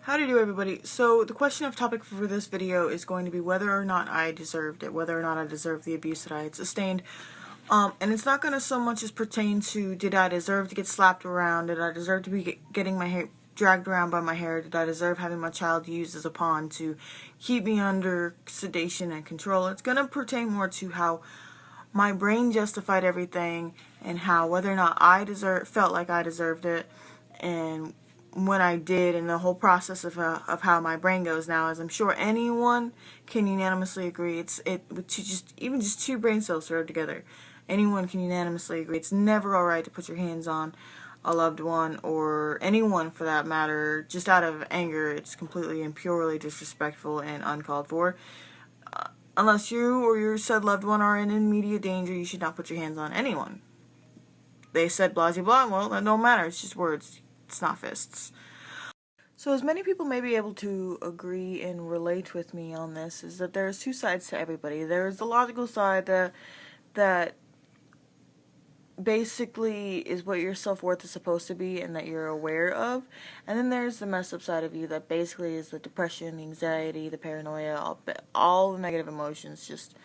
How do you do, everybody? So the question of topic for this video is going to be whether or not I deserved it, whether or not I deserved the abuse that I had sustained. And it's not going to so much as pertain to did I deserve to get slapped around, did I deserve to be getting my hair dragged around by my hair, did I deserve having my child used as a pawn to keep me under sedation and control. It's going to pertain more to how my brain justified everything and how whether or not I felt like I deserved it, and when I did, and the whole process of how my brain goes now, as I'm sure anyone can unanimously agree, even just two brain cells served together, anyone can unanimously agree it's never alright to put your hands on a loved one, or anyone for that matter, just out of anger. It's completely and purely disrespectful and uncalled for. Unless you or your said loved one are in immediate danger, you should not put your hands on anyone. They said blah blah blah, well, that don't matter, it's just words. It's not fists. So as many people may be able to agree and relate with me on this, is that there's two sides to everybody. There's the logical side that basically is what your self-worth is supposed to be and that you're aware of. And then there's the messed up side of you that basically is the depression, the anxiety, the paranoia, all the negative emotions just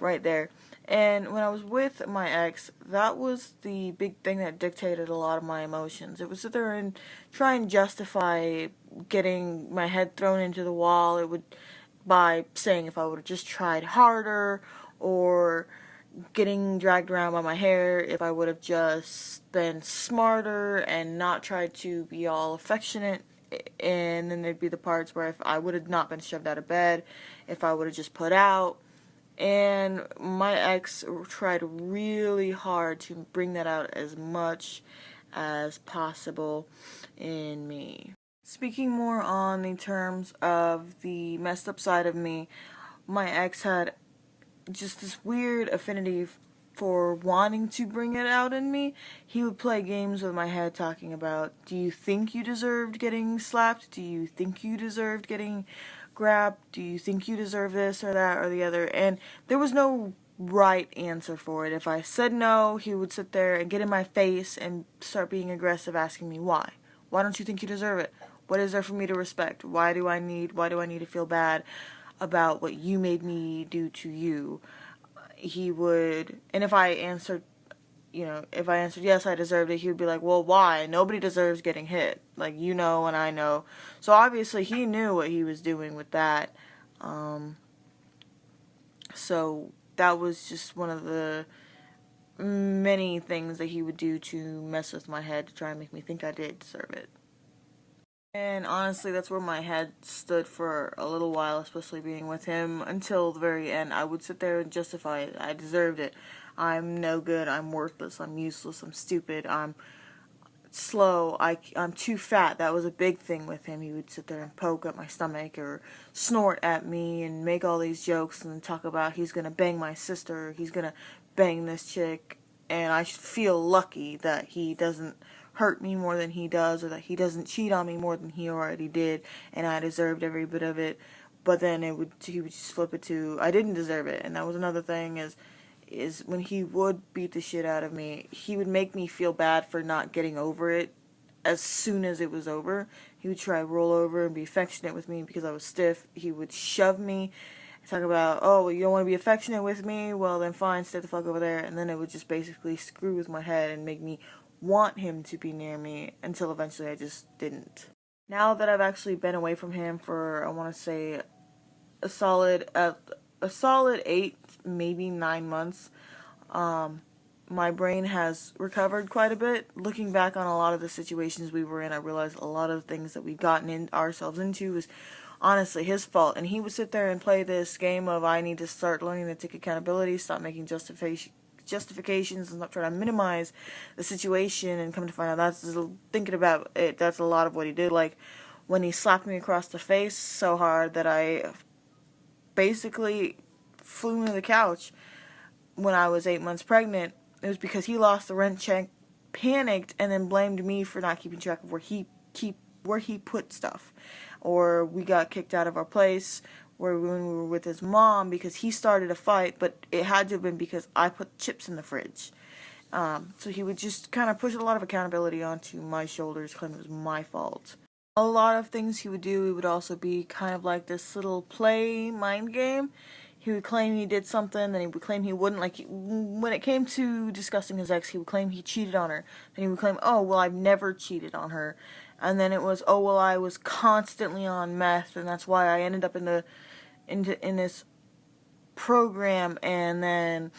right there. And when I was with my ex, that was the big thing that dictated a lot of my emotions. It would sit there and try and justify getting my head thrown into the wall. It would, by saying if I would have just tried harder, or getting dragged around by my hair, if I would have just been smarter and not tried to be all affectionate. And then there'd be the parts where if I would have not been shoved out of bed, if I would have just put out. And my ex tried really hard to bring that out as much as possible in me. Speaking more on the terms of the messed up side of me, my ex had just this weird affinity for wanting to bring it out in me. He would play games with my head talking about, do you think you deserved getting slapped? Do you think you deserved getting grabbed? Do you think you deserve this or that or the other? And there was no right answer for it. If I said no, he would sit there and get in my face and start being aggressive, asking me why. Why don't you think you deserve it? What is there for me to respect? Why do I need to feel bad about what you made me do to you? He would, and if I answered yes, I deserved it, he would be like, well, why? Nobody deserves getting hit. Like, you know, and I know. So obviously he knew what he was doing with that. So that was just one of the many things that he would do to mess with my head, to try and make me think I did deserve it. And honestly, that's where my head stood for a little while, especially being with him, until the very end. I would sit there and justify it. I deserved it. I'm no good. I'm worthless. I'm useless. I'm stupid. I'm slow. I'm too fat. That was a big thing with him. He would sit there and poke at my stomach or snort at me and make all these jokes and then talk about he's going to bang my sister, he's going to bang this chick, and I should feel lucky that he doesn't hurt me more than he does, or that he doesn't cheat on me more than he already did, and I deserved every bit of it. But then he would just flip it to I didn't deserve it. And that was another thing, is when he would beat the shit out of me, he would make me feel bad for not getting over it as soon as it was over. He would try to roll over and be affectionate with me because I was stiff. He would shove me, talk about, oh, well, you don't want to be affectionate with me? Well, then fine, stay the fuck over there. And then it would just basically screw with my head and make me want him to be near me, until eventually I just didn't. Now that I've actually been away from him for, I want to say, a solid 8, maybe 9 months, my brain has recovered quite a bit. Looking back on a lot of the situations we were in, I realized a lot of the things that we'd gotten ourselves into was honestly his fault. And he would sit there and play this game of, I need to start learning to take accountability, stop making justifications, and stop trying to minimize the situation. And come to find out, thinking about it, that's a lot of what he did. Like when he slapped me across the face so hard that I basically flew into the couch when I was 8 months pregnant, it was because he lost the rent check, panicked, and then blamed me for not keeping track of where he put stuff. Or we got kicked out of our place when we were with his mom because he started a fight, but it had to have been because I put chips in the fridge. So he would just kind of push a lot of accountability onto my shoulders, claim it was my fault. A lot of things he would do, it would also be kind of like this little play mind game. He would claim he did something, then he would claim he wouldn't. Like, when it came to discussing his ex, he would claim he cheated on her. Then he would claim, oh, well, I've never cheated on her. And then it was, oh, well, I was constantly on meth, and that's why I ended up in this program. And then,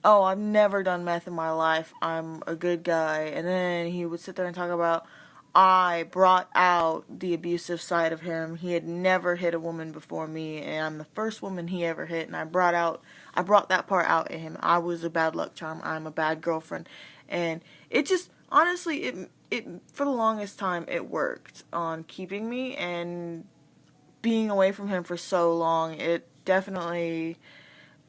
oh, I've never done meth in my life, I'm a good guy. And then he would sit there and talk about, I brought out the abusive side of him. He had never hit a woman before me, and I'm the first woman he ever hit, and I brought that part out in him. I was a bad luck charm. I'm a bad girlfriend. And it just, honestly, it for the longest time, it worked on keeping me, and being away from him for so long, it definitely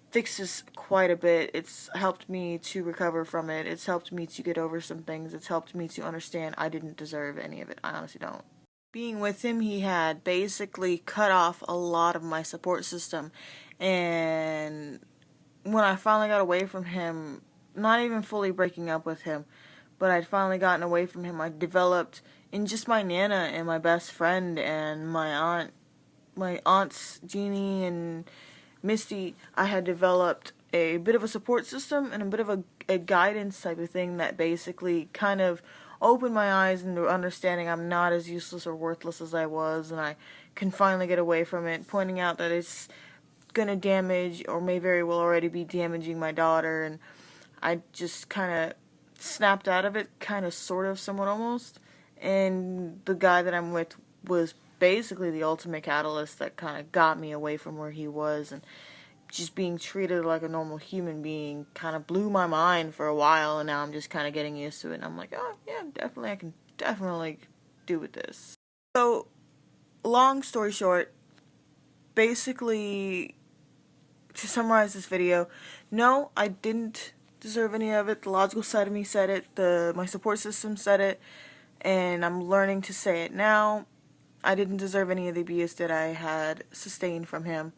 fixes quite a bit. It's helped me to recover from it. It's helped me to get over some things. It's helped me to understand I didn't deserve any of it. I honestly don't. Being with him, he had basically cut off a lot of my support system. And when I finally got away from him, not even fully breaking up with him, but I'd finally gotten away from him, I developed in just my Nana and my best friend and my aunts Jeannie and Misty, I had developed a bit of a support system and a bit of a guidance type of thing that basically kind of opened my eyes into understanding I'm not as useless or worthless as I was, and I can finally get away from it, pointing out that it's going to damage or may very well already be damaging my daughter. And I just kind of snapped out of it, kind of, sort of, somewhat, almost. And the guy that I'm with was basically the ultimate catalyst that kind of got me away from where he was, and just being treated like a normal human being kind of blew my mind for a while, and now I'm just kind of getting used to it, and I'm like, oh yeah, definitely, I can definitely do with this. So, long story short, basically, to summarize this video, no, I didn't deserve any of it. The logical side of me said it, my support system said it, and I'm learning to say it now. I didn't deserve any of the abuse that I had sustained from him.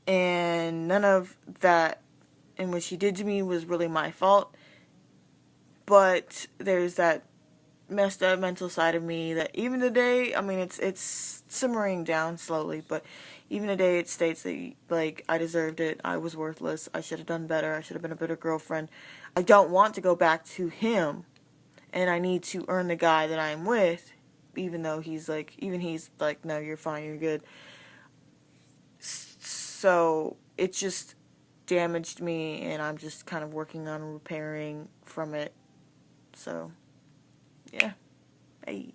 And none of that in which he did to me was really my fault. But there's that messed up mental side of me that even today, I mean, it's simmering down slowly, but even today it states that, like, I deserved it, I was worthless, I should have done better, I should have been a better girlfriend. I don't want to go back to him, and I need to earn the guy that I'm with, even he's like, no, you're fine, you're good. So it just damaged me, and I'm just kind of working on repairing from it. So, yeah. Hey.